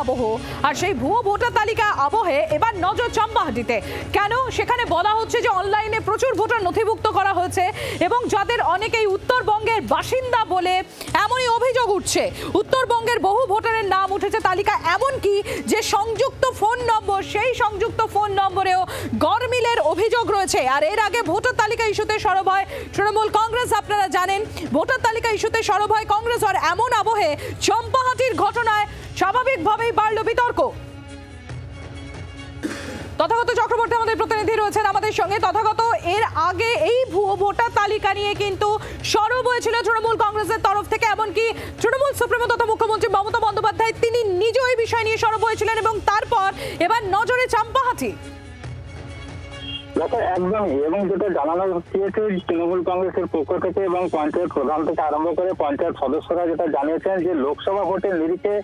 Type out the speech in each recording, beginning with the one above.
আবহ, আর সেই ভুয়ো ভোটার তালিকা আবহে এবার নজর চম্পাহাটিতে। কেন? সেখানে বলা হচ্ছে যে অনলাইনে প্রচুর ভোটার নথিভুক্ত করা হয়েছে এবং যাদের অনেকেই উত্তরবঙ্গের বাসিন্দা বলে এমনই অভিযোগ উঠছে। উত্তরবঙ্গের বহু ভোটারের নাম উঠেছে তালিকা, এমনকি যে সংযুক্ত ফোন নম্বর, সেই সংযুক্ত ফোন নম্বরেও গরমিলের অভিযোগ রয়েছে। আর এর আগে ভোটার তালিকা ইস্যুতে সরব হয় তৃণমূল কংগ্রেস। আপনারা জানেন ভোটার তালিকা ইস্যুতে সরব হয় কংগ্রেস, আর এমন আবহে চম্পাহাটির ঘটনায় স্বাভাবিকভাবেই বাড়ল বিতর্ক। তথাগত চক্রবর্তী আমাদের প্রতিনিধি রয়েছেন আমাদের সঙ্গে। তথাগত, এর আগে এই ভুয়ো ভোটার তালিকা নিয়ে কিন্তু সরব হয়েছিল তৃণমূল কংগ্রেসের তরফ থেকে, এমনকি তৃণমূল সুপ্রিমো তথা মুখ্যমন্ত্রী মমতা বন্দ্যোপাধ্যায় তিনি নিজেও এই বিষয় নিয়ে সরব হয়েছিলেন এবং তারপর এবার নজরে চম্পাহাটি। একদমই, এবং যেটা জানানো হচ্ছে তৃণমূল কংগ্রেসের পক্ষ থেকে এবং পঞ্চায়েত প্রধান থেকে আরম্ভ করে পঞ্চায়েত সদস্যরা যেটা জানিয়েছেন যে লোকসভা ভোটের নিরিখে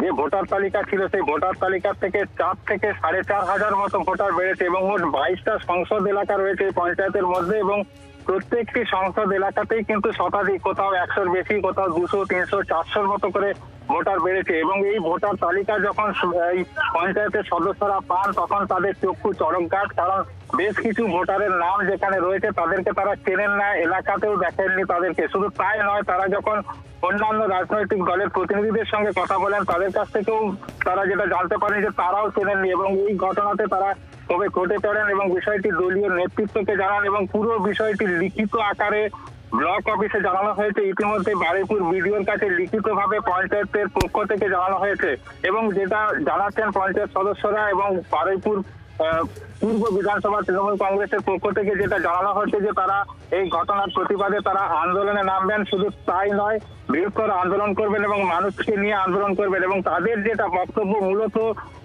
যে ভোটার তালিকা ছিল সেই ভোটার তালিকা থেকে 4 থেকে 4,500 মতো ভোটার বেড়েছে এবং মোট 22টা সংসদ এলাকা রয়েছে এই পঞ্চায়েতের মধ্যে, এবং প্রত্যেকটি সংসদ এলাকাতেই কিন্তু শতাধিক, কোথাও 100-র বেশি, কোথাও 200, 300, 400-র মতো করে ভোটার বেড়েছে। এবং এই ভোটার তালিকা যখন এই পঞ্চায়েতের সদস্যরা পান তখন তাদের চক্ষু চড়কগাছ, কারণ বেশ কিছু ভোটারের নাম যেখানে রয়েছে তাদেরকে তারা চেনেন না, এলাকাতেও দেখেননি তাদেরকে। শুধু তাই নয়, তারা যখন অন্যান্য রাজনৈতিক দলের প্রতিনিধিদের সঙ্গে কথা বলেন তাদের কাছ থেকেও তারা যেটা জানতে পারেন যে তারাও চেনেননি, এবং এই ঘটনাতে তারা তবে কোর্টে চড়েন এবং বিষয়টি দলীয় নেতৃত্বকে জানান এবং পুরো বিষয়টি লিখিত আকারে ব্লক অফিসে জানানো হয়েছে। ইতিমধ্যে বারুইপুর বিডিওর কাছে লিখিতভাবে পঞ্চায়েতের পক্ষ থেকে জানানো হয়েছে, এবং যেটা জানাচ্ছেন পঞ্চায়েত সদস্যরা এবং বারুইপুর পূর্ব বিধানসভা তৃণমূল কংগ্রেসের পক্ষ থেকে যেটা জানানো হচ্ছে যে তারা এই ঘটনার প্রতিবাদে তারা আন্দোলনে নামবেন। শুধু তাই নয়, বৃহত্তর আন্দোলন করবেন এবং মানুষকে নিয়ে আন্দোলন করবেন। এবং তাদের যেটা বক্তব্য, মূলত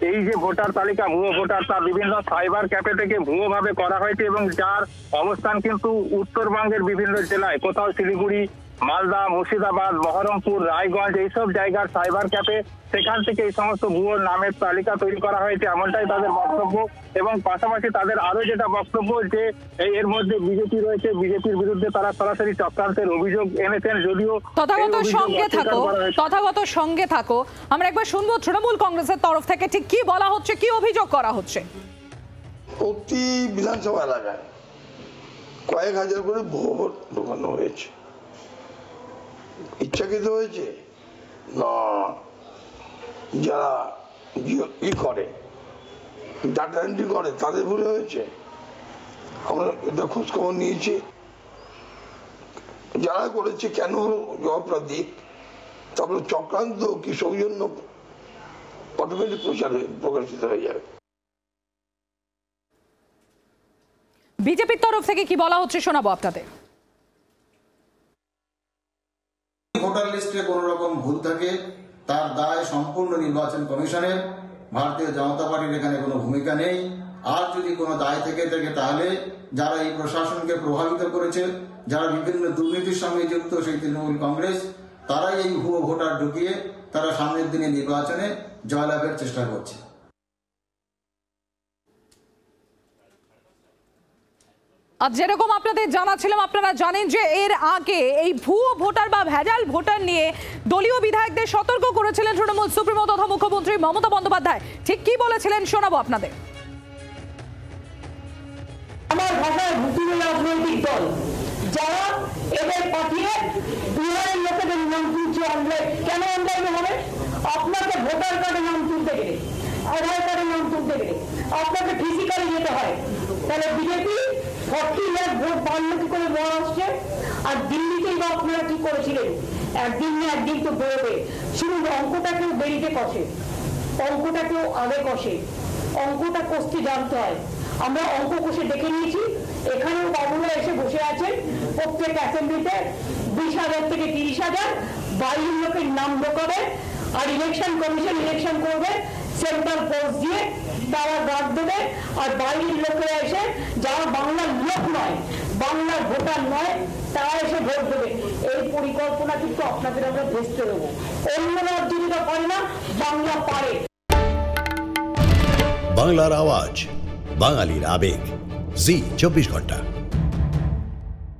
এই যে ভোটার তালিকা ভুয়ো ভোটার, তা বিভিন্ন সাইবার ক্যাফে থেকে ভুয়ো ভাবে করা হয়েছে এবং যার অবস্থান কিন্তু উত্তরবঙ্গের বিভিন্ন জেলায়, কোথাও শিলিগুড়ি, মালদা, মুর্শিদাবাদ, বহরমপুর, রায়গঞ্জ, এইসব জায়গার সাইবার ক্যাফে, সেখান থেকে এই সমস্ত ভুয়ো নামের তালিকা তৈরি করা হয়েছে, এমনটাই তাদের বক্তব্য। এবং পাশাপাশি তাদের আরো যেটা বক্তব্য যে এর মধ্যে বিজেপি রয়েছে, বিজেপির বিরুদ্ধে তারা সরাসরি চক্রান্তের অভিযোগ এনেছেন। যদিও তথাগত সঙ্গে থাকো, আমরা একবার শুনবো তৃণমূল কংগ্রেসের তরফ থেকে ঠিক কি বলা হচ্ছে, কি অভিযোগ করা হচ্ছে। প্রতি বিধানসভা এলাকায় কয়েক হাজার করে ভুয়ো ভোট ঢোকানো হয়েছে। ইচ্ছাকৃত হয়েছে না, যারা করে ডাটা এন্ট্রি করে তাদের ভুলে হয়েছে। আমরা এটা খোঁজ খবর নিয়েছি, যারা করেছে কেন হলো জবাবটা দিক, তারপরে চক্রান্ত কি সৌজন্য অটোমেটিক প্রকাশিত হয়ে যাবে। বিজেপির তরফ থেকে কি বলা হচ্ছে শোনাবো আপনাদের। ভোটার লিস্টে কোন রকম ভুল থাকে তার দায় সম্পূর্ণ নির্বাচন কমিশনের, ভারতীয় জনতা পার্টির এখানে কোনো ভূমিকা নেই। আর যদি কোনো দায় থেকে থাকে তাহলে যারা এই প্রশাসনকে প্রভাবিত করেছে, যারা বিভিন্ন দুর্নীতির সঙ্গে যুক্ত সেই তৃণমূল কংগ্রেস, তারাই এই ভুয়ো ভোটার ঢুকিয়ে তারা সামনের দিনে নির্বাচনে জয়লাভের চেষ্টা করছে। আর যেরকম আপনাদের জানাচ্ছিলাম, আপনারা জানেন যে এর আগে এই ভুয়ো ভোটার বা ভেজাল ভোটার নিয়ে দলীয় বিধায়কদের সতর্ক করেছিলেন তৃণমূল সুপ্রিমো তথা মুখ্যমন্ত্রী মমতা বন্দ্যোপাধ্যায়। ঠিক কি বলেছিলেন শোনাবো আপনাদের। আমার ভাষায় ভুতুড়ে রাজনৈতিক দল যারা এদের পাঠিয়ে বিহারের লোকেদের নাম তুলছে অনলাইন। কেন অনলাইনে হবে? আপনাকে ভোটার কার্ডে নাম তুলতে গেলে, আধার কার্ডে নাম তুলতে গেলে আপনাকে ফিজিক্যালি যেতে হয়। তাহলে বিজেপি 40 লাখ ভোট বাড়লো কি করে মহারাষ্ট্রে? আর দিল্লিতেই বা আপনারা কি করেছিলেন? একদিন না একদিন তো বেরোবে। শুধু অঙ্কটাকেও দেরিতে কষে, অঙ্কটাকেও আগে কষে, অঙ্কটা কষতে জানতে হয়। আমরা অঙ্ক কষে দেখে নিয়েছি। এখানেও বাবুরা এসে বসে আছেন, প্রত্যেক অ্যাসেম্বলিতে 20,000 থেকে 30,000 বাইরের লোকের নাম ঢোকাবে, আর ইলেকশন কমিশন ইলেকশন করবে সেন্ট্রাল ফোর্স দিয়ে, তারা গার্ড দেবে, আর বাইরের লোকেরা এসে যারা বাংলার লোক নয়, বাংলার ভোটার নয়, তারা এসে ভোট দেবে। এই পরিকল্পনা কিন্তু আপনাদের আমরা ভেস্তে দেবো। অন্য রাজ্যটা পারে না, বাংলা পারে। বাংলার আওয়াজ, বাঙালির আবেগ, জি 24 ঘন্টা।